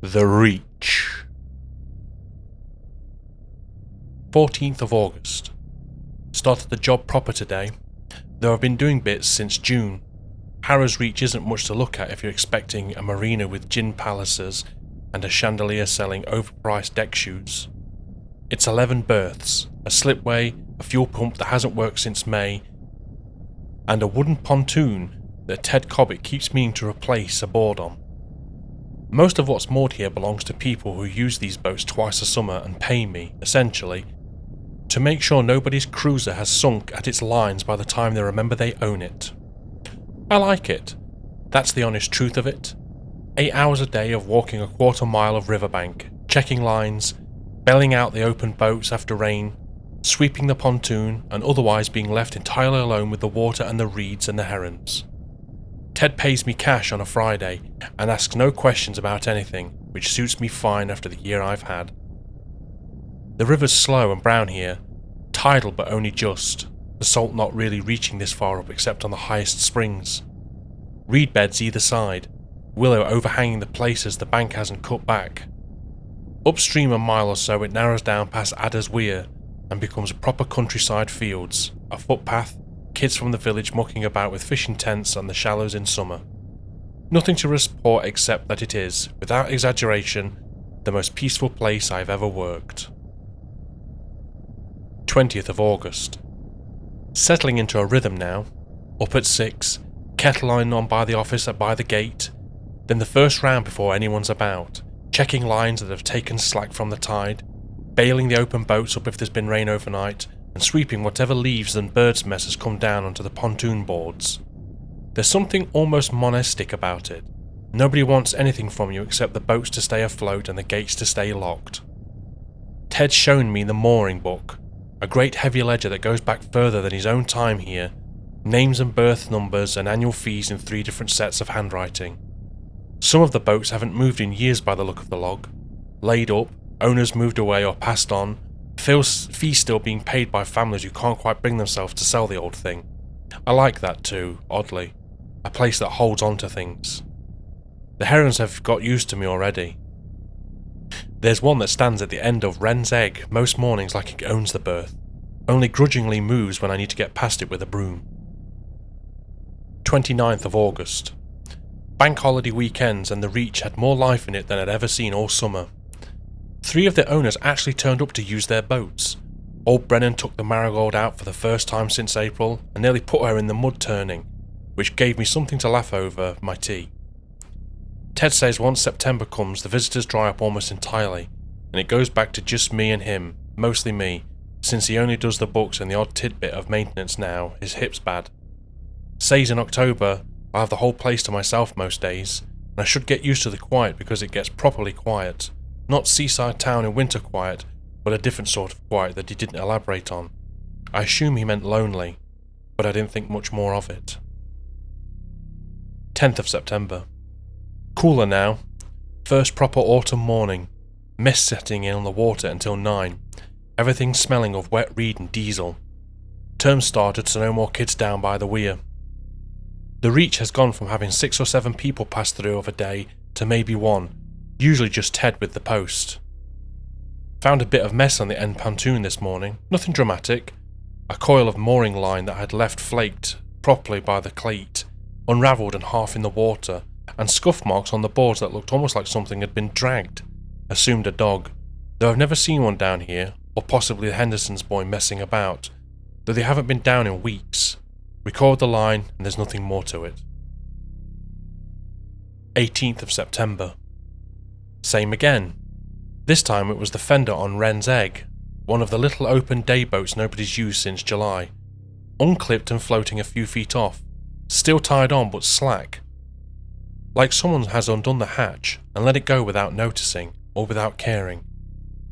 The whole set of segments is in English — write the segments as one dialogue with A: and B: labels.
A: The Reach. 14th of August. Started the job proper today, though I've been doing bits since June. Harrow's Reach isn't much to look at if you're expecting a marina with gin palaces and a chandelier selling overpriced deck shoes. It's 11 berths, a slipway, a fuel pump that hasn't worked since May, and a wooden pontoon that Ted Cobbett keeps meaning to replace a board on. Most of what's moored here belongs to people who use these boats twice a summer and pay me, essentially, to make sure nobody's cruiser has sunk at its lines by the time they remember they own it. I like it. That's the honest truth of it. 8 hours a day of walking a quarter mile of riverbank, checking lines, bailing out the open boats after rain, sweeping the pontoon, and otherwise being left entirely alone with the water and the reeds and the herons. Ted pays me cash on a Friday and asks no questions about anything, which suits me fine after the year I've had. The river's slow and brown here, tidal but only just, the salt not really reaching this far up except on the highest springs. Reed beds either side, willow overhanging the places the bank hasn't cut back. Upstream a mile or so it narrows down past Adder's Weir and becomes proper countryside fields, a footpath, kids from the village mucking about with fishing tents on the shallows in summer. Nothing to report except that it is, without exaggeration, the most peaceful place I've ever worked. 20th of August. Settling into a rhythm now. Up at 6, kettle on by the office at by the gate, then the first round before anyone's about, checking lines that have taken slack from the tide, bailing the open boats up if there's been rain overnight, and sweeping whatever leaves and birds' mess has come down onto the pontoon boards. There's something almost monastic about it. Nobody wants anything from you except the boats to stay afloat and the gates to stay locked. Ted's shown me the mooring book, a great heavy ledger that goes back further than his own time here, names and berth numbers and annual fees in 3 different sets of handwriting. Some of the boats haven't moved in years by the look of the log. Laid up, owners moved away or passed on, fees still being paid by families who can't quite bring themselves to sell the old thing. I like that too, oddly. A place that holds on to things. The herons have got used to me already. There's one that stands at the end of Wren's Egg most mornings like it owns the berth, only grudgingly moves when I need to get past it with a broom. 29th of August. Bank holiday weekends and the Reach had more life in it than I'd ever seen all summer. 3 of the owners actually turned up to use their boats. Old Brennan took the Marigold out for the first time since April and nearly put her in the mud turning, which gave me something to laugh over my tea. Ted says once September comes the visitors dry up almost entirely, and it goes back to just me and him, mostly me, since he only does the books and the odd tidbit of maintenance now, his hip's bad. Says in October I'll have the whole place to myself most days, and I should get used to the quiet because it gets properly quiet. Not seaside town in winter quiet, but a different sort of quiet that he didn't elaborate on. I assume he meant lonely, but I didn't think much more of it. 10th of September. Cooler now. First proper autumn morning. Mist setting in on the water until 9. Everything smelling of wet reed and diesel. Term started, so no more kids down by the weir. The Reach has gone from having 6 or 7 people pass through of a day to maybe 1. Usually just Ted with the post. Found a bit of mess on the end pontoon this morning, nothing dramatic. A coil of mooring line that had left flaked properly by the cleat, unravelled and half in the water, and scuff marks on the boards that looked almost like something had been dragged. Assumed a dog, though I've never seen one down here, or possibly the Henderson's boy messing about, though they haven't been down in weeks. Record the line and there's nothing more to it. 18th of September. Same again. This time it was the fender on Wren's Egg, one of the little open day boats nobody's used since July. Unclipped and floating a few feet off, still tied on but slack. Like someone has undone the hatch and let it go without noticing or without caring.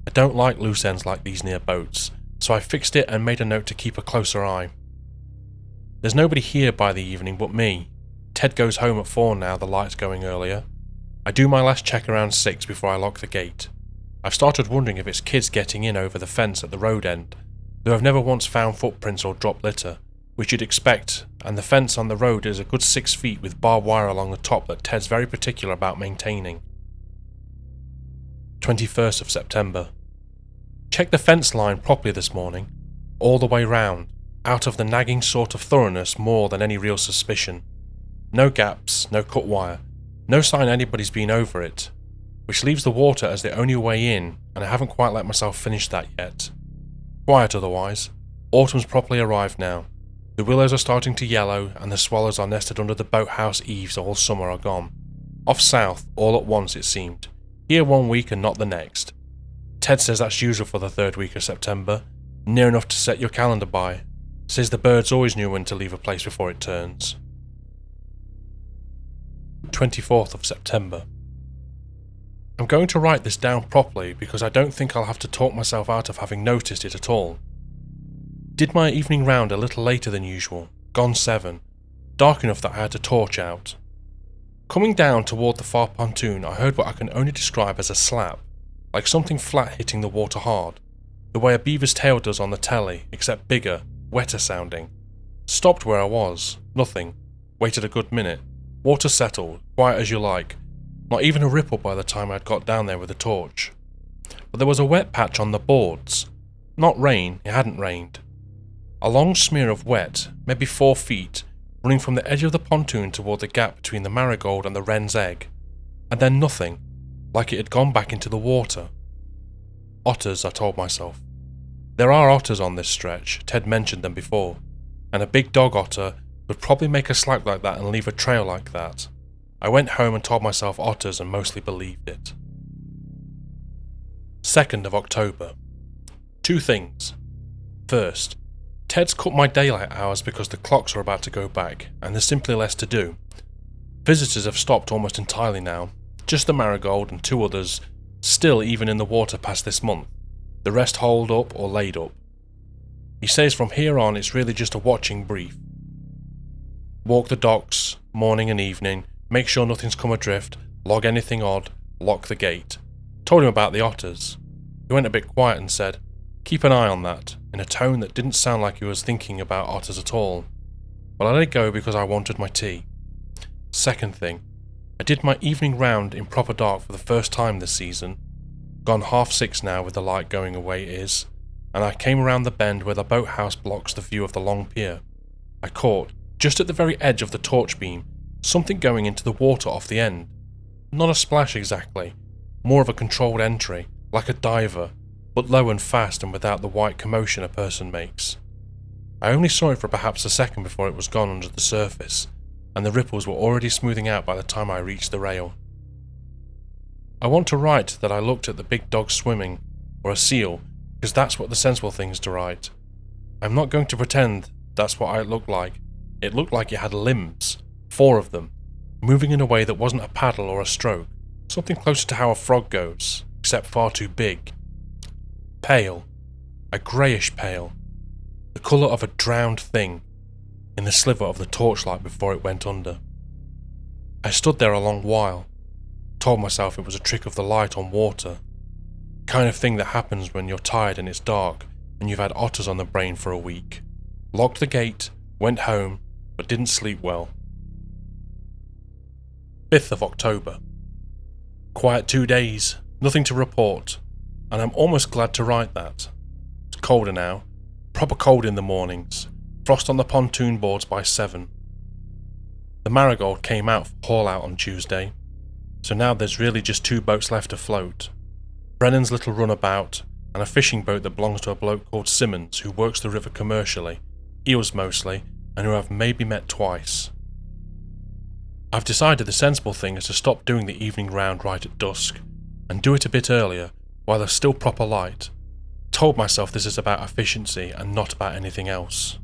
A: I don't like loose ends like these near boats, so I fixed it and made a note to keep a closer eye. There's nobody here by the evening but me. Ted goes home at 4 now, the light's going earlier. I do my last check around 6 before I lock the gate. I've started wondering if it's kids getting in over the fence at the road end, though I've never once found footprints or dropped litter, which you'd expect, and the fence on the road is a good 6 feet with barbed wire along the top that Ted's very particular about maintaining. 21st of September. Checked the fence line properly this morning, all the way round, out of the nagging sort of thoroughness more than any real suspicion. No gaps, no cut wire, no sign anybody's been over it, which leaves the water as the only way in, and I haven't quite let myself finish that yet. Quiet otherwise. Autumn's properly arrived now. The willows are starting to yellow, and the swallows are nested under the boathouse eaves all summer are gone. Off south, all at once it seemed. Here one week and not the next. Ted says that's usual for the third week of September, near enough to set your calendar by. Says the birds always knew when to leave a place before it turns. 24th of September. I'm going to write this down properly because I don't think I'll have to talk myself out of having noticed it at all. Did my evening round a little later than usual, gone 7, dark enough that I had a torch out. Coming down toward the far pontoon, I heard what I can only describe as a slap, like something flat hitting the water hard, the way a beaver's tail does on the telly, except bigger, wetter sounding. Stopped where I was, nothing, waited a good minute, water settled, quiet as you like, not even a ripple by the time I'd got down there with the torch. But there was a wet patch on the boards. Not rain, it hadn't rained. A long smear of wet, maybe 4 feet, running from the edge of the pontoon toward the gap between the marigold and the wren's egg, and then nothing, like it had gone back into the water. Otters, I told myself. There are otters on this stretch, Ted mentioned them before, and a big dog otter would probably make a slack like that and leave a trail like that. I went home and told myself otters and mostly believed it. 2nd of October. 2 things. First, Ted's cut my daylight hours because the clocks are about to go back, and there's simply less to do. Visitors have stopped almost entirely now, just the marigold and 2 others, still even in the water past this month, the rest holed up or laid up. He says from here on it's really just a watching brief. Walk the docks, morning and evening, make sure nothing's come adrift, log anything odd, lock the gate. Told him about the otters. He went a bit quiet and said, keep an eye on that, in a tone that didn't sound like he was thinking about otters at all. But I let it go because I wanted my tea. Second thing, I did my evening round in proper dark for the first time this season. Gone 6:30 now with the light going away it is, and I came around the bend where the boathouse blocks the view of the long pier. I caught, just at the very edge of the torch beam, something going into the water off the end. Not a splash exactly, more of a controlled entry, like a diver, but low and fast and without the white commotion a person makes. I only saw it for perhaps a second before it was gone under the surface, and the ripples were already smoothing out by the time I reached the rail. I want to write that I looked at the big dog swimming, or a seal, because that's what the sensible thing is to write. I'm not going to pretend that's what it looked like. It looked like it had limbs, 4 of them, moving in a way that wasn't a paddle or a stroke, something closer to how a frog goes, except far too big. Pale, a greyish pale, the colour of a drowned thing, in the sliver of the torchlight before it went under. I stood there a long while, told myself it was a trick of the light on water, kind of thing that happens when you're tired and it's dark and you've had otters on the brain for a week. Locked the gate, went home, but didn't sleep well. 5th of October. Quiet 2 days, nothing to report, and I'm almost glad to write that. It's colder now, proper cold in the mornings, frost on the pontoon boards by 7. The marigold came out for haul out on Tuesday, so now there's really just 2 boats left afloat. Brennan's little runabout, and a fishing boat that belongs to a bloke called Simmons who works the river commercially, eels mostly, and who I've maybe met twice. I've decided the sensible thing is to stop doing the evening round right at dusk, and do it a bit earlier, while there's still proper light. Told myself this is about efficiency and not about anything else.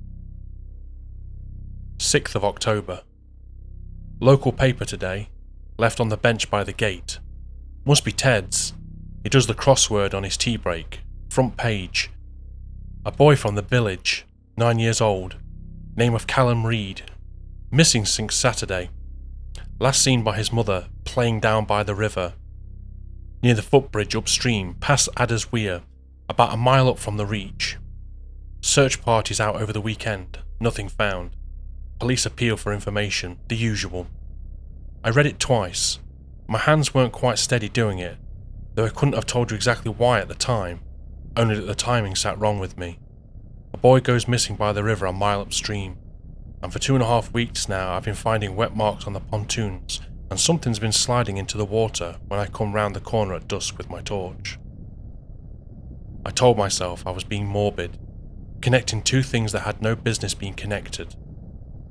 A: 6th of October. Local paper today, left on the bench by the gate. Must be Ted's. He does the crossword on his tea break. Front page. A boy from the village, 9 years old. Name of Callum Reed. Missing since Saturday. Last seen by his mother, playing down by the river. Near the footbridge upstream, past Adder's Weir, about a mile up from the reach. Search parties out over the weekend. Nothing found. Police appeal for information, the usual. I read it twice. My hands weren't quite steady doing it. though I couldn't have told you exactly why at the time, only that the timing sat wrong with me. A boy goes missing by the river a mile upstream, and for 2.5 weeks now I've been finding wet marks on the pontoons, and something's been sliding into the water when I come round the corner at dusk with my torch. I told myself I was being morbid, connecting two things that had no business being connected.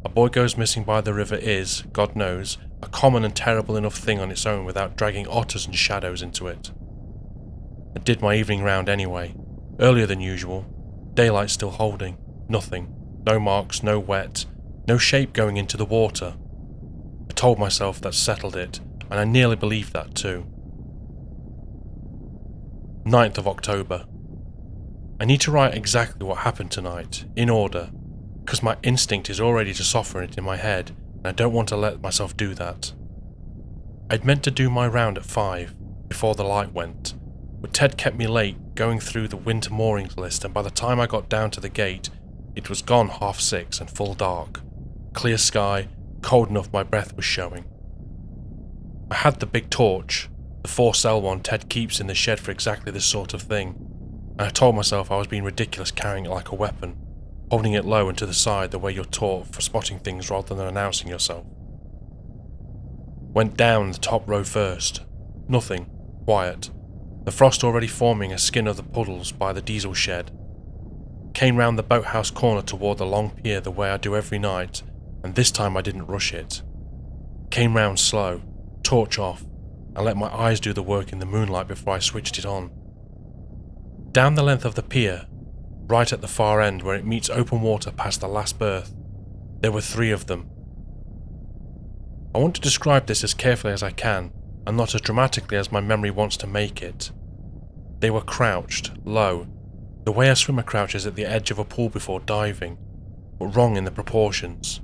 A: A boy goes missing by the river is, God knows, a common and terrible enough thing on its own without dragging otters and shadows into it. I did my evening round anyway, earlier than usual, daylight still holding, nothing, no marks, no wet, no shape going into the water. I told myself that settled it, and I nearly believed that too. 9th of October. I need to write exactly what happened tonight, in order, because my instinct is already to soften it in my head, and I don't want to let myself do that. I'd meant to do my round at 5, before the light went, but Ted kept me late going through the winter moorings list, and by the time I got down to the gate, it was gone 6:30 and full dark. Clear sky, cold enough my breath was showing. I had the big torch, the 4-cell one Ted keeps in the shed for exactly this sort of thing, and I told myself I was being ridiculous carrying it like a weapon, holding it low and to the side the way you're taught for spotting things rather than announcing yourself. Went down the top row first. Nothing. Quiet. The frost already forming a skin of the puddles by the diesel shed. Came round the boathouse corner toward the long pier the way I do every night, and this time I didn't rush it. Came round slow, torch off, and let my eyes do the work in the moonlight before I switched it on. Down the length of the pier, right at the far end where it meets open water past the last berth, there were 3 of them. I want to describe this as carefully as I can, and not as dramatically as my memory wants to make it. They were crouched, low, the way a swimmer crouches at the edge of a pool before diving, but wrong in the proportions.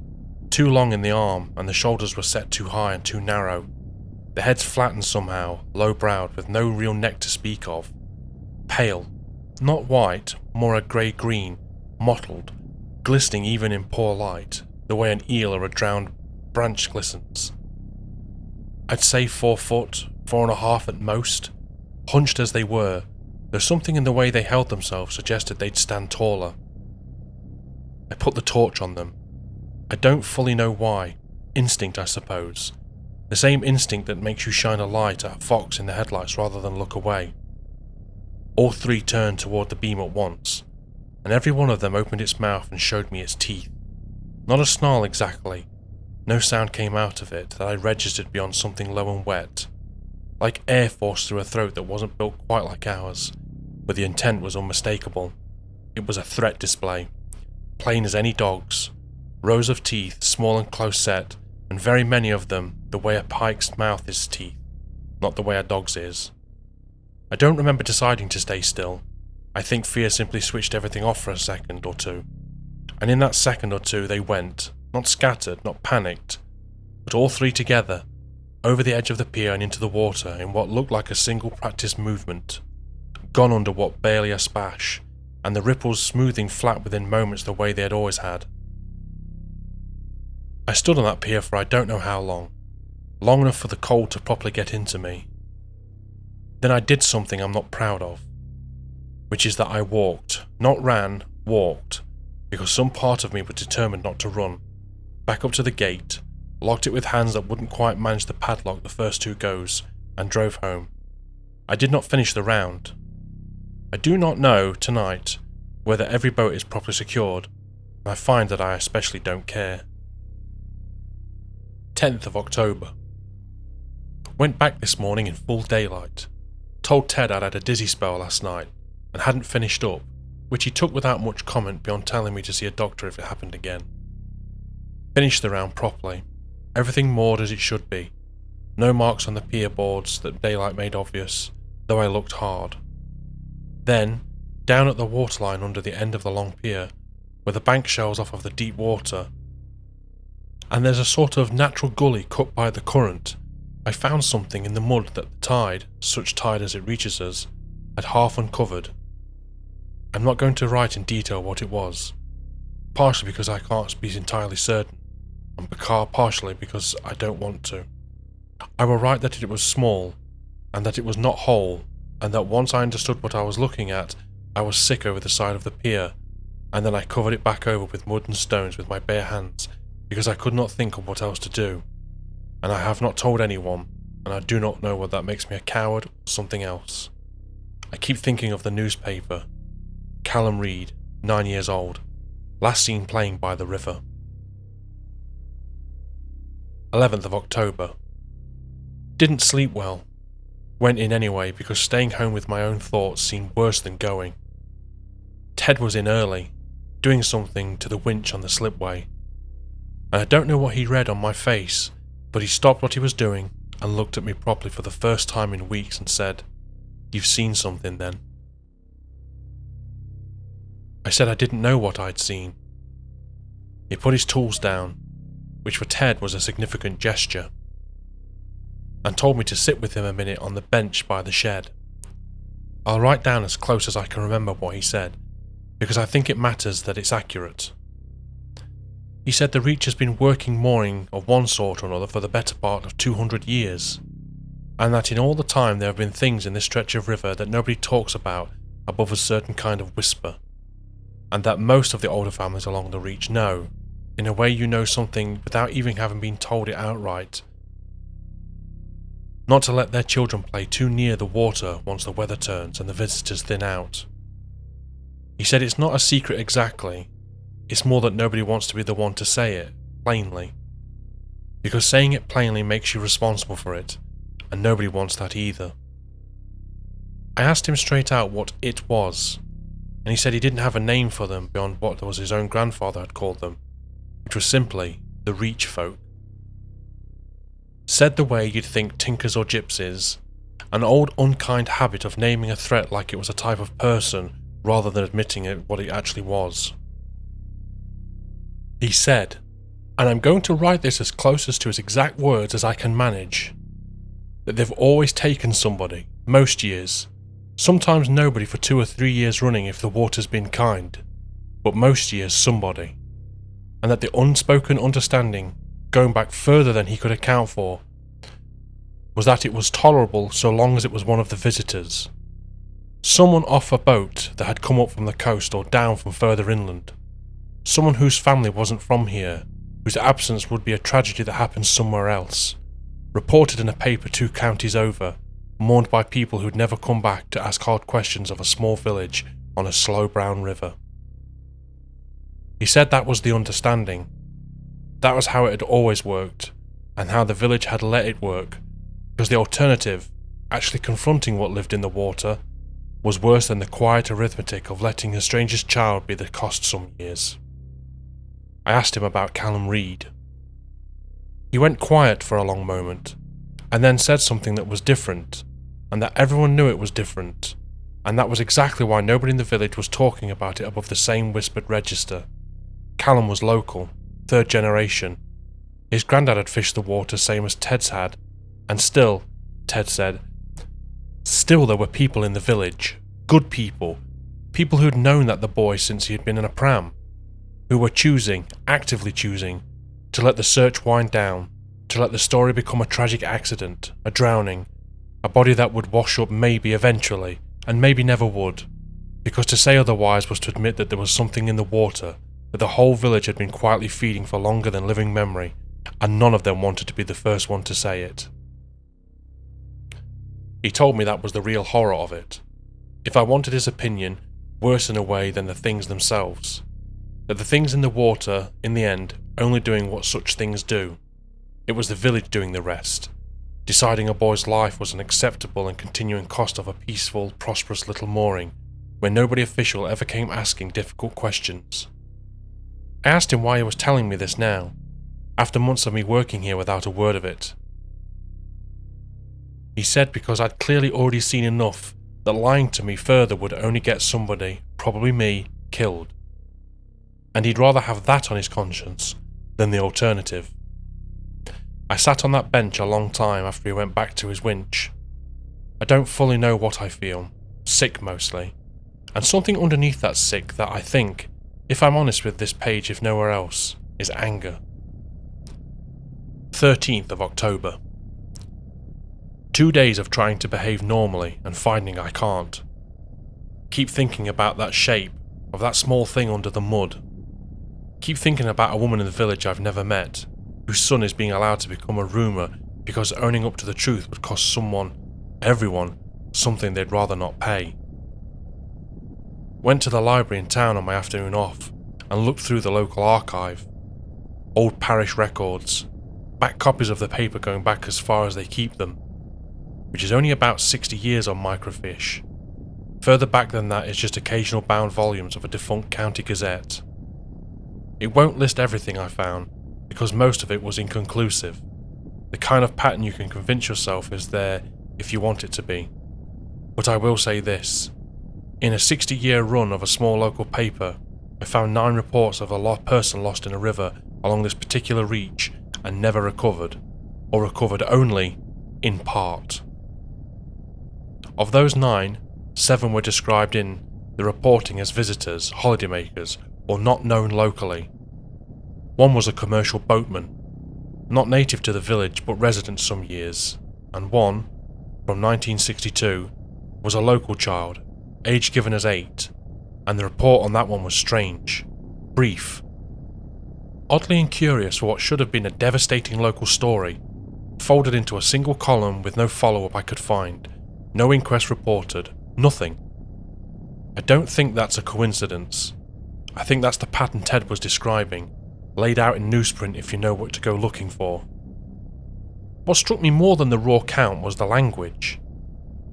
A: Too long in the arm, and the shoulders were set too high and too narrow. The heads flattened somehow, low-browed, with no real neck to speak of. Pale. Not white, more a grey-green, mottled, glistening even in poor light, the way an eel or a drowned branch glistens. I'd say 4 foot, 4.5 at most. Hunched as they were, there's something in the way they held themselves suggested they'd stand taller. I put the torch on them. I don't fully know why. Instinct, I suppose. The same instinct that makes you shine a light at a fox in the headlights rather than look away. All 3 turned toward the beam at once, and every one of them opened its mouth and showed me its teeth. Not a snarl exactly. No sound came out of it that I registered beyond something low and wet, like air forced through a throat that wasn't built quite like ours, but the intent was unmistakable. It was a threat display, plain as any dog's. Rows of teeth, small and close set, and very many of them the way a pike's mouth is teeth, not the way a dog's is. I don't remember deciding to stay still. I think fear simply switched everything off for a second or two, and in that second or two they went, not scattered, not panicked, but all 3 together, over the edge of the pier and into the water in what looked like a single practiced movement, gone under what barely a splash, and the ripples smoothing flat within moments the way they had always had. I stood on that pier for I don't know how long enough for the cold to properly get into me. Then I did something I'm not proud of, which is that I walked, not ran, walked, because some part of me was determined not to run, back up to the gate, locked it with hands that wouldn't quite manage the padlock the first 2 goes, and drove home. I did not finish the round. I do not know, tonight, whether every boat is properly secured, and I find that I especially don't care. 10th of October. Went back this morning in full daylight. Told Ted I'd had a dizzy spell last night, and hadn't finished up, which he took without much comment beyond telling me to see a doctor if it happened again. Finished the round properly. Everything moored as it should be. No marks on the pier boards that daylight made obvious, though I looked hard. Then, down at the waterline under the end of the long pier, where the bank shelves off of the deep water, and there's a sort of natural gully cut by the current, I found something in the mud that the tide, such tide as it reaches us, had half uncovered. I'm not going to write in detail what it was, partially because I can't be entirely certain, and partially because I don't want to. I will write that it was small, and that it was not whole, and that once I understood what I was looking at, I was sick over the side of the pier, and then I covered it back over with mud and stones with my bare hands, because I could not think of what else to do. And I have not told anyone, and I do not know whether that makes me a coward or something else. I keep thinking of the newspaper. Callum Reed, 9 years old, last seen playing by the river. 11th of October. Didn't sleep well. Went in anyway because staying home with my own thoughts seemed worse than going. Ted was in early, doing something to the winch on the slipway. And I don't know what he read on my face, but he stopped what he was doing and looked at me properly for the first time in weeks and said, "You've seen something then." I said I didn't know what I'd seen. He put his tools down, which for Ted was a significant gesture, and told me to sit with him a minute on the bench by the shed. I'll write down as close as I can remember what he said, because I think it matters that it's accurate. He said the Reach has been working mooring of one sort or another for the better part of 200 years, and that in all the time there have been things in this stretch of river that nobody talks about above a certain kind of whisper, and that most of the older families along the Reach know, in a way you know something without even having been told it outright, not to let their children play too near the water once the weather turns and the visitors thin out. He said it's not a secret exactly, it's more that nobody wants to be the one to say it, plainly. Because saying it plainly makes you responsible for it, and nobody wants that either. I asked him straight out what it was, and he said he didn't have a name for them beyond what was his own grandfather had called them, which was simply the Reach folk. Said the way you'd think tinkers or gypsies, an old unkind habit of naming a threat like it was a type of person rather than admitting it what it actually was. He said, and I'm going to write this as close as to his exact words as I can manage, that they've always taken somebody, most years, sometimes nobody for 2 or 3 years running if the water's been kind, but most years somebody, and that the unspoken understanding, going back further than he could account for, was that it was tolerable so long as it was one of the visitors. Someone off a boat that had come up from the coast or down from further inland. Someone whose family wasn't from here, whose absence would be a tragedy that happened somewhere else, reported in a paper 2 counties over, mourned by people who'd never come back to ask hard questions of a small village on a slow brown river. He said that was the understanding. That was how it had always worked, and how the village had let it work, because the alternative, actually confronting what lived in the water, was worse than the quiet arithmetic of letting the strangest child be the cost some years. I asked him about Callum Reed. He went quiet for a long moment, and then said something that was different, and that everyone knew it was different, and that was exactly why nobody in the village was talking about it above the same whispered register. Callum was local, 3rd generation. His granddad had fished the water same as Ted's had, and still, Ted said, still there were people in the village, good people, people who'd known that the boy since he had been in a pram, who were choosing, actively choosing, to let the search wind down, to let the story become a tragic accident, a drowning, a body that would wash up maybe eventually, and maybe never would, because to say otherwise was to admit that there was something in the water that the whole village had been quietly feeding for longer than living memory, and none of them wanted to be the first one to say it. He told me that was the real horror of it. If I wanted his opinion, worse in a way than the things themselves. That the things in the water, in the end, only doing what such things do. It was the village doing the rest, deciding a boy's life was an acceptable and continuing cost of a peaceful, prosperous little mooring, where nobody official ever came asking difficult questions. I asked him why he was telling me this now, after months of me working here without a word of it. He said because I'd clearly already seen enough that lying to me further would only get somebody, probably me, killed. And he'd rather have that on his conscience than the alternative. I sat on that bench a long time after he went back to his winch. I don't fully know what I feel, sick mostly, and something underneath that sick that I think, if I'm honest with this page if nowhere else, is anger. 13th of October. 2 days of trying to behave normally and finding I can't. Keep thinking about that shape of that small thing under the mud. Keep thinking about a woman in the village I've never met, whose son is being allowed to become a rumour because owning up to the truth would cost everyone, something they'd rather not pay. Went to the library in town on my afternoon off and looked through the local archive. Old parish records, back copies of the paper going back as far as they keep them, which is only about 60 years on microfiche. Further back than that is just occasional bound volumes of a defunct county gazette. It won't list everything I found, because most of it was inconclusive. The kind of pattern you can convince yourself is there if you want it to be. But I will say this. In a 60-year run of a small local paper, I found 9 reports of a person lost in a river along this particular reach and never recovered, or recovered only in part. Of those 9, 7 were described in the reporting as visitors, holidaymakers, or not known locally. One was a commercial boatman, not native to the village but resident some years, and one, from 1962, was a local child, age given as 8, and the report on that one was strange, brief. Oddly incurious for what should have been a devastating local story, folded into a single column with no follow-up I could find, no inquest reported, nothing. I don't think that's a coincidence. I think that's the pattern Ted was describing, laid out in newsprint if you know what to go looking for. What struck me more than the raw count was the language.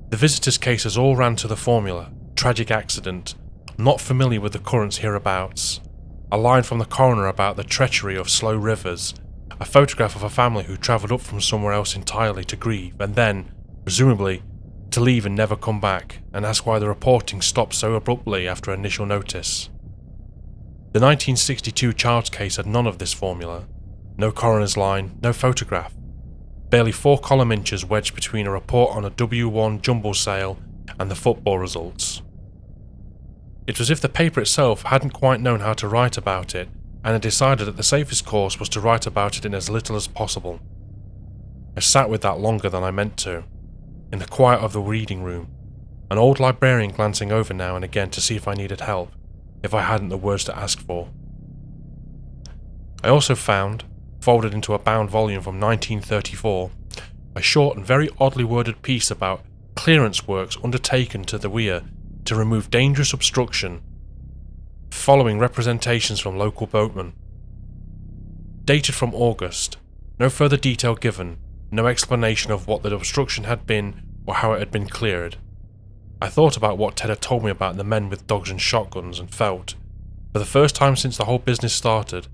A: The visitors' cases all ran to the formula, tragic accident, not familiar with the currents hereabouts, a line from the coroner about the treachery of slow rivers, a photograph of a family who travelled up from somewhere else entirely to grieve, and then, presumably, to leave and never come back, and ask why the reporting stopped so abruptly after initial notice. The 1962 child's case had none of this formula. No coroner's line, no photograph. Barely 4 column inches wedged between a report on a W1 jumble sale and the football results. It was as if the paper itself hadn't quite known how to write about it, and had decided that the safest course was to write about it in as little as possible. I sat with that longer than I meant to, in the quiet of the reading room, an old librarian glancing over now and again to see if I needed help, if I hadn't the words to ask for. I also found, folded into a bound volume from 1934, a short and very oddly worded piece about clearance works undertaken to the weir to remove dangerous obstruction, following representations from local boatmen. Dated from August, no further detail given, no explanation of what the obstruction had been or how it had been cleared. I thought about what Ted had told me about the men with dogs and shotguns and felt, for the first time since the whole business started,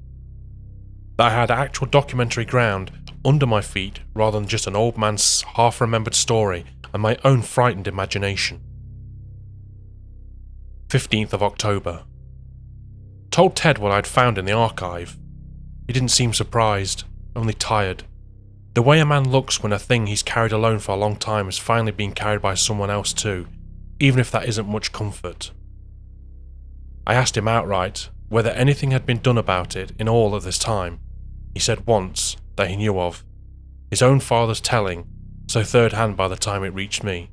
A: that I had actual documentary ground under my feet rather than just an old man's half-remembered story and my own frightened imagination. 15th of October. Told Ted what I'd found in the archive. He didn't seem surprised, only tired. The way a man looks when a thing he's carried alone for a long time is finally being carried by someone else too, even if that isn't much comfort. I asked him outright whether anything had been done about it in all of this time. He said once, that he knew of. His own father's telling, so third hand by the time it reached me.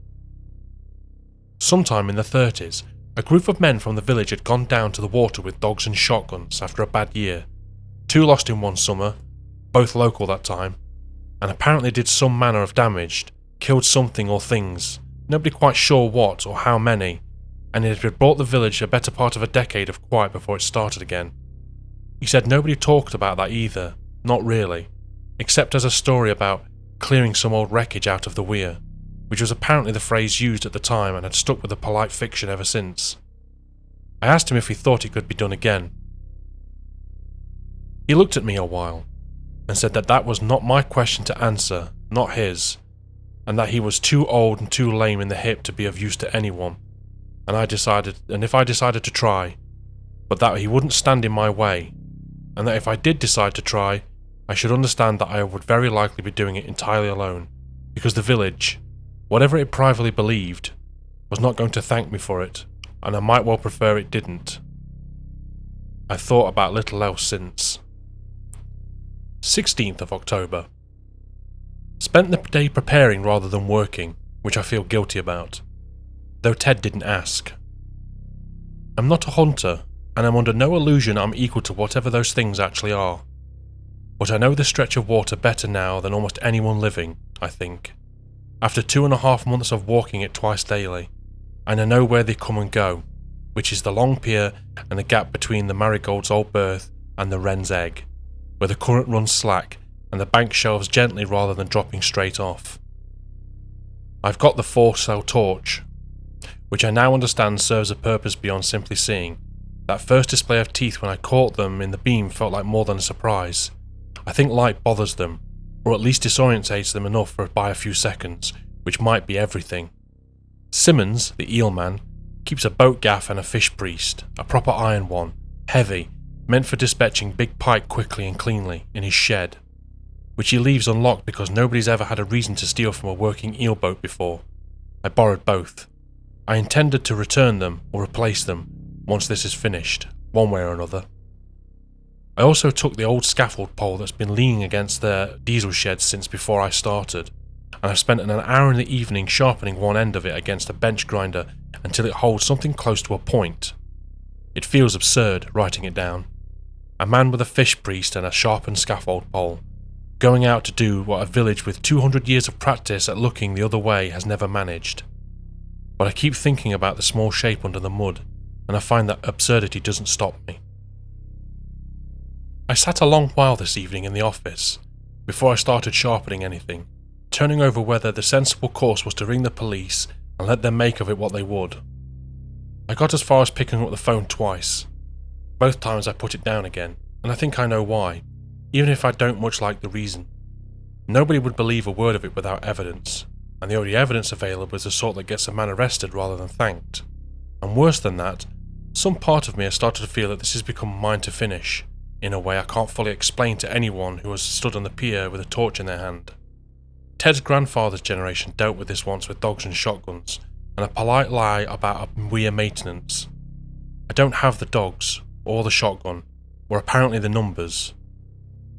A: Sometime in the 30s, a group of men from the village had gone down to the water with dogs and shotguns after a bad year. 2 lost in one summer, both local that time, and apparently did some manner of damage, killed something or things, nobody quite sure what or how many, and it had brought the village a better part of a decade of quiet before it started again. He said nobody talked about that either, not really, except as a story about clearing some old wreckage out of the weir, which was apparently the phrase used at the time and had stuck with the polite fiction ever since. I asked him if he thought it could be done again. He looked at me a while, and said that that was not my question to answer, not his, and that he was too old and too lame in the hip to be of use to anyone, and if I decided to try, but that he wouldn't stand in my way, and that if I did decide to try, I should understand that I would very likely be doing it entirely alone, because the village, whatever it privately believed, was not going to thank me for it, and I might well prefer it didn't. I thought about little else since. 16th of October. Spent the day preparing rather than working, which I feel guilty about, though Ted didn't ask. I'm not a hunter, and I'm under no illusion I'm equal to whatever those things actually are. But I know this stretch of water better now than almost anyone living, I think, after 2.5 months of walking it twice daily, and I know where they come and go, which is the long pier and the gap between the Marigold's old berth and the Wren's egg, where the current runs slack and the bank shelves gently rather than dropping straight off. I've got the foresail torch, which I now understand serves a purpose beyond simply seeing. That first display of teeth when I caught them in the beam felt like more than a surprise. I think light bothers them, or at least disorientates them enough by a few seconds, which might be everything. Simmons, the eel man, keeps a boat gaff and a fish priest, a proper iron one, heavy, meant for dispatching big pike quickly and cleanly, in his shed, which he leaves unlocked because nobody's ever had a reason to steal from a working eel boat before. I borrowed both. I intended to return them or replace them once this is finished, one way or another. I also took the old scaffold pole that's been leaning against the diesel shed since before I started, and I've spent an hour in the evening sharpening one end of it against a bench grinder until it holds something close to a point. It feels absurd writing it down. A man with a fish priest and a sharpened scaffold pole, going out to do what a village with 200 years of practice at looking the other way has never managed. But I keep thinking about the small shape under the mud, and I find that absurdity doesn't stop me. I sat a long while this evening in the office, before I started sharpening anything, turning over whether the sensible course was to ring the police and let them make of it what they would. I got as far as picking up the phone twice. Both times I put it down again, and I think I know why, even if I don't much like the reason. Nobody would believe a word of it without evidence, and the only evidence available is the sort that gets a man arrested rather than thanked. And worse than that, some part of me has started to feel that this has become mine to finish, in a way I can't fully explain to anyone who has stood on the pier with a torch in their hand. Ted's grandfather's generation dealt with this once with dogs and shotguns, and a polite lie about a weir maintenance. I don't have the dogs, or the shotgun, or apparently the numbers.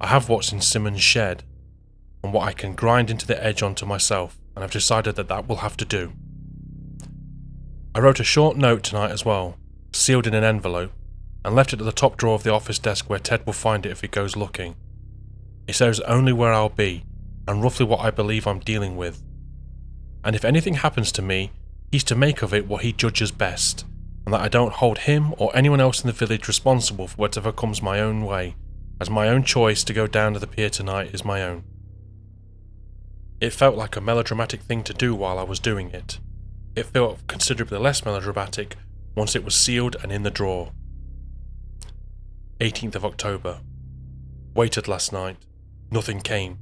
A: I have what's in Simmons' shed, and what I can grind into the edge onto myself, and I've decided that that will have to do. I wrote a short note tonight as well, sealed in an envelope, and left it at the top drawer of the office desk where Ted will find it if he goes looking. It says only where I'll be, and roughly what I believe I'm dealing with. And if anything happens to me, he's to make of it what he judges best, and that I don't hold him or anyone else in the village responsible for whatever comes my own way, as my own choice to go down to the pier tonight is my own. It felt like a melodramatic thing to do while I was doing it. It felt considerably less melodramatic once it was sealed and in the drawer. 18th of October. Waited last night. Nothing came.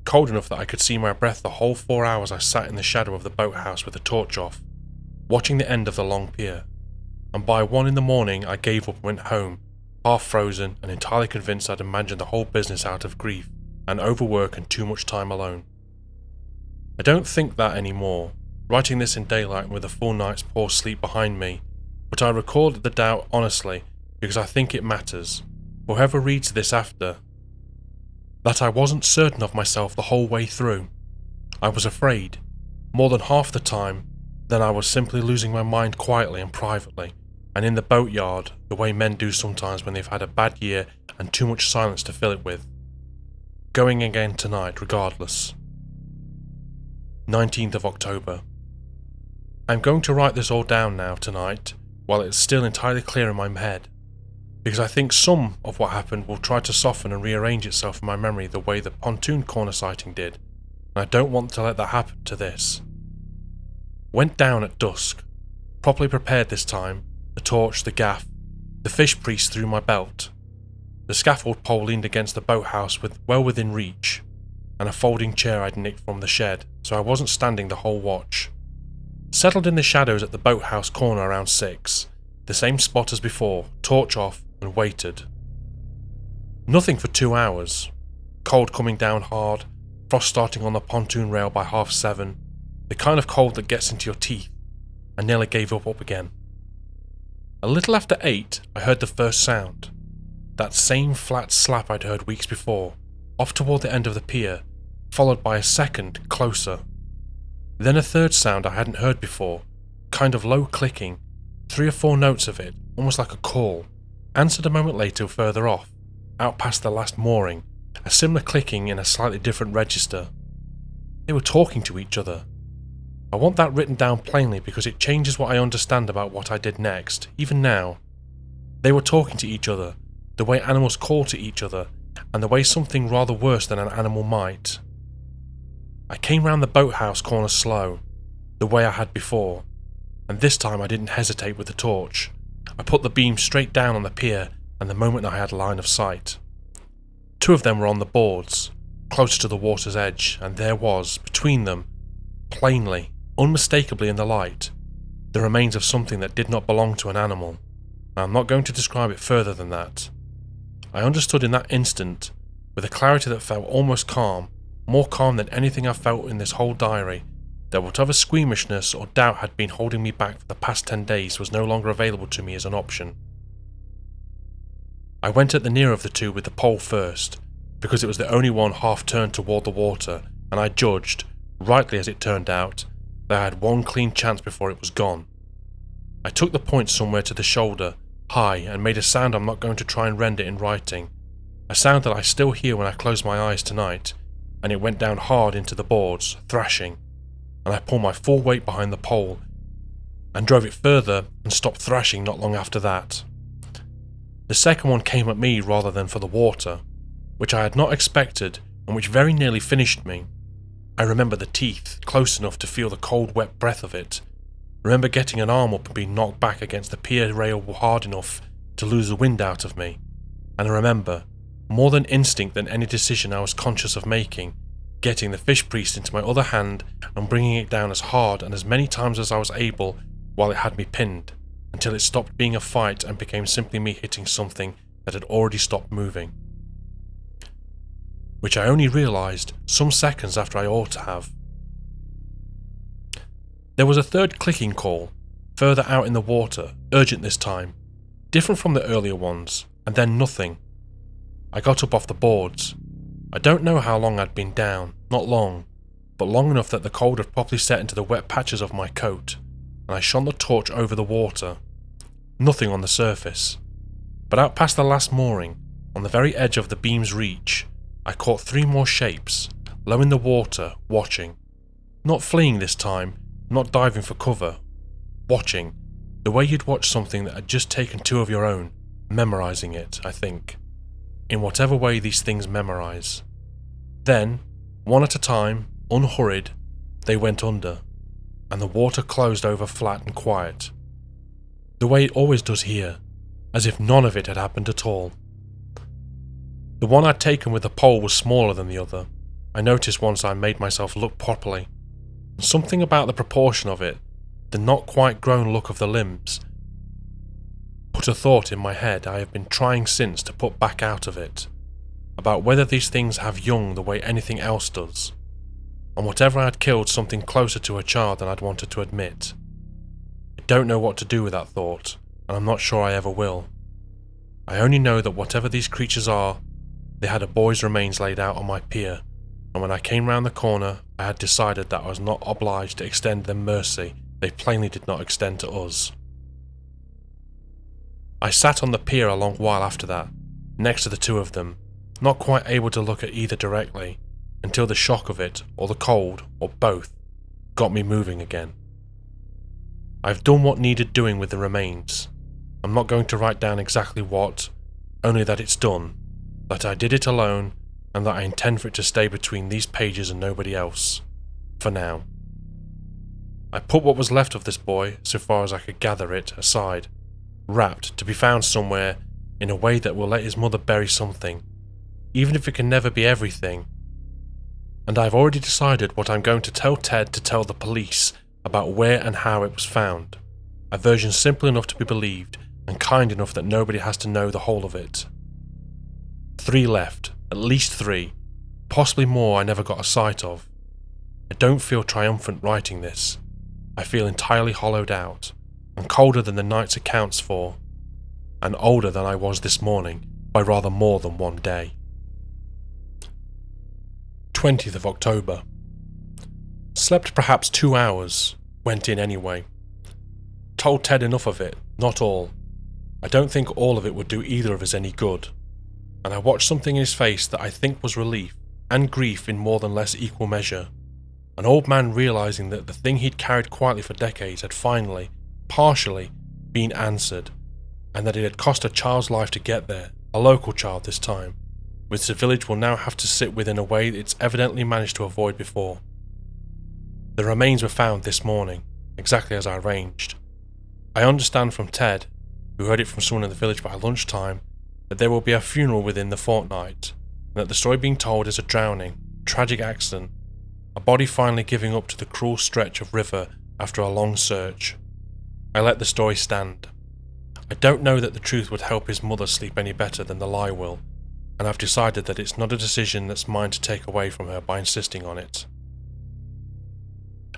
A: Cold enough that I could see my breath the whole 4 hours I sat in the shadow of the boathouse with the torch off, watching the end of the long pier, and by 1 in the morning I gave up and went home, half frozen and entirely convinced I'd imagined the whole business out of grief and overwork and too much time alone. I don't think that anymore, writing this in daylight with a full night's poor sleep behind me, but I recorded the doubt honestly because I think it matters, for whoever reads this after, that I wasn't certain of myself the whole way through. I was afraid, more than half the time, then I was simply losing my mind quietly and privately, and in the boatyard, the way men do sometimes when they've had a bad year and too much silence to fill it with. Going again tonight regardless. 19th of October. I'm going to write this all down now tonight, while it's still entirely clear in my head, because I think some of what happened will try to soften and rearrange itself in my memory the way the pontoon corner sighting did, and I don't want to let that happen to this. Went down at dusk, properly prepared this time, the torch, the gaff, the fish priest through my belt. The scaffold pole leaned against the boathouse well within reach, and a folding chair I'd nicked from the shed, so I wasn't standing the whole watch. Settled in the shadows at the boathouse corner around 6, the same spot as before, torch off, and waited. Nothing for 2 hours. Cold coming down hard, frost starting on the pontoon rail by 7:30, the kind of cold that gets into your teeth, and nearly gave up again. A little after 8, I heard the first sound. That same flat slap I'd heard weeks before, off toward the end of the pier, followed by a second, closer. Then a third sound I hadn't heard before, kind of low clicking, 3 or 4 notes of it, almost like a call, answered a moment later further off, out past the last mooring, a similar clicking in a slightly different register. They were talking to each other. I want that written down plainly because it changes what I understand about what I did next, even now. They were talking to each other, the way animals call to each other, and the way something rather worse than an animal might. I came round the boathouse corner slow, the way I had before, and this time I didn't hesitate with the torch. I put the beam straight down on the pier, and the moment I had line of sight. 2 of them were on the boards, closer to the water's edge, and there was, between them, plainly, unmistakably in the light, the remains of something that did not belong to an animal. I'm not going to describe it further than that. I understood in that instant, with a clarity that felt almost calm, more calm than anything I've felt in this whole diary, that whatever squeamishness or doubt had been holding me back for the past 10 days was no longer available to me as an option. I went at the nearer of the 2 with the pole first, because it was the only one half turned toward the water, and I judged, rightly as it turned out, that I had one clean chance before it was gone. I took the point somewhere to the shoulder, high, and made a sound I'm not going to try and render in writing, a sound that I still hear when I close my eyes tonight, and it went down hard into the boards, thrashing, and I pulled my full weight behind the pole, and drove it further and stopped thrashing not long after that. The second one came at me rather than for the water, which I had not expected and which very nearly finished me. I remember the teeth, close enough to feel the cold wet breath of it. Remember getting an arm up and being knocked back against the pier rail hard enough to lose the wind out of me. And I remember, more than instinct than any decision I was conscious of making, getting the fish priest into my other hand and bringing it down as hard and as many times as I was able while it had me pinned, until it stopped being a fight and became simply me hitting something that had already stopped moving. Which I only realised some seconds after I ought to have. There was a third clicking call, further out in the water, urgent this time, different from the earlier ones, and then nothing. I got up off the boards. I don't know how long I'd been down, not long, but long enough that the cold had properly set into the wet patches of my coat, and I shone the torch over the water. Nothing on the surface, but out past the last mooring, on the very edge of the beam's reach, I caught 3 more shapes, low in the water, watching. Not fleeing this time, not diving for cover. Watching, the way you'd watch something that had just taken 2 of your own, memorising it, I think. In whatever way these things memorise. Then, one at a time, unhurried, they went under, and the water closed over flat and quiet. The way it always does here, as if none of it had happened at all. The one I'd taken with the pole was smaller than the other. I noticed once I made myself look properly. Something about the proportion of it, the not quite grown look of the limbs, put a thought in my head I have been trying since to put back out of it, about whether these things have young the way anything else does, and whatever I had killed something closer to a child than I'd wanted to admit. I don't know what to do with that thought, and I'm not sure I ever will. I only know that whatever these creatures are, they had a boy's remains laid out on my pier, and when I came round the corner I had decided that I was not obliged to extend them mercy they plainly did not extend to us. I sat on the pier a long while after that, next to the 2 of them, not quite able to look at either directly, until the shock of it, or the cold, or both, got me moving again. I've done what needed doing with the remains. I'm not going to write down exactly what, only that it's done, that I did it alone, and that I intend for it to stay between these pages and nobody else, for now. I put what was left of this boy, so far as I could gather it, aside, wrapped to be found somewhere in a way that will let his mother bury something, even if it can never be everything. And I've already decided what I'm going to tell Ted to tell the police about where and how it was found, a version simple enough to be believed and kind enough that nobody has to know the whole of it. 3 left, at least 3, possibly more I never got a sight of. I don't feel triumphant writing this. I feel entirely hollowed out, and colder than the night's accounts for, and older than I was this morning by rather more than 1 day. 20th of October. Slept perhaps 2 hours, went in anyway. Told Ted enough of it, not all. I don't think all of it would do either of us any good. And I watched something in his face that I think was relief and grief in more than less equal measure. An old man realising that the thing he'd carried quietly for decades had finally, partially, been answered, and that it had cost a child's life to get there, a local child this time, which the village will now have to sit with in a way it's evidently managed to avoid before. The remains were found this morning, exactly as I arranged. I understand from Ted, who heard it from someone in the village by lunchtime, that there will be a funeral within the fortnight, and that the story being told is a drowning, tragic accident, a body finally giving up to the cruel stretch of river after a long search. I let the story stand. I don't know that the truth would help his mother sleep any better than the lie will, and I've decided that it's not a decision that's mine to take away from her by insisting on it.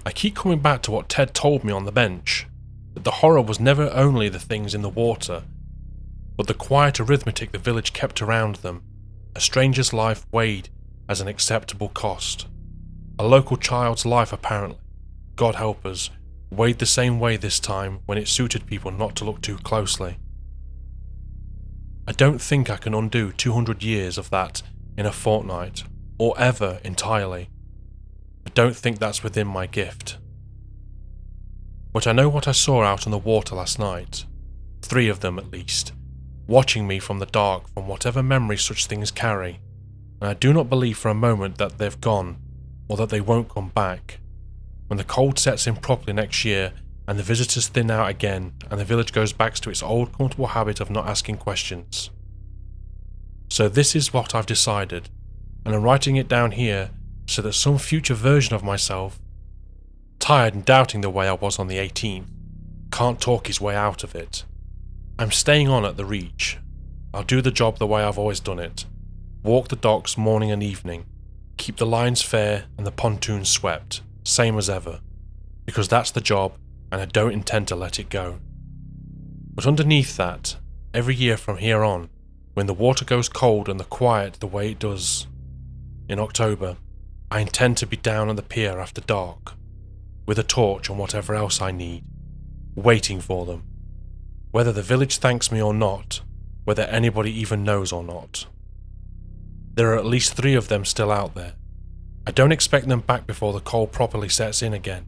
A: I keep coming back to what Ted told me on the bench, that the horror was never only the things in the water, but the quiet arithmetic the village kept around them, a stranger's life weighed as an acceptable cost. A local child's life apparently, God help us, weighed the same way this time when it suited people not to look too closely. I don't think I can undo 200 years of that in a fortnight, or ever entirely. I don't think that's within my gift. But I know what I saw out on the water last night, 3 of them at least, watching me from the dark from whatever memory such things carry, and I do not believe for a moment that they've gone, or that they won't come back. When the cold sets in properly next year, and the visitors thin out again, and the village goes back to its old comfortable habit of not asking questions. So this is what I've decided, and I'm writing it down here so that some future version of myself, tired and doubting the way I was on the 18th, can't talk his way out of it. I'm staying on at the Reach. I'll do the job the way I've always done it. Walk the docks morning and evening. Keep the lines fair and the pontoons swept, same as ever. Because that's the job and I don't intend to let it go. But underneath that, every year from here on, when the water goes cold and the quiet the way it does in October, I intend to be down on the pier after dark, with a torch and whatever else I need, waiting for them. Whether the village thanks me or not, whether anybody even knows or not. There are at least 3 of them still out there. I don't expect them back before the cold properly sets in again,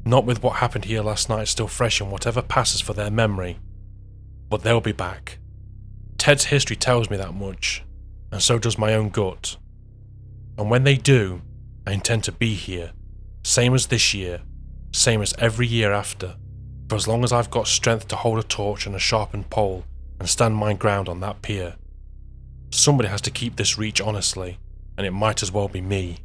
A: not with what happened here last night still fresh in whatever passes for their memory. But they'll be back. Ted's history tells me that much, and so does my own gut. And when they do, I intend to be here, same as this year, same as every year after, for as long as I've got strength to hold a torch and a sharpened pole and stand my ground on that pier. Somebody has to keep this Reach honestly, and it might as well be me.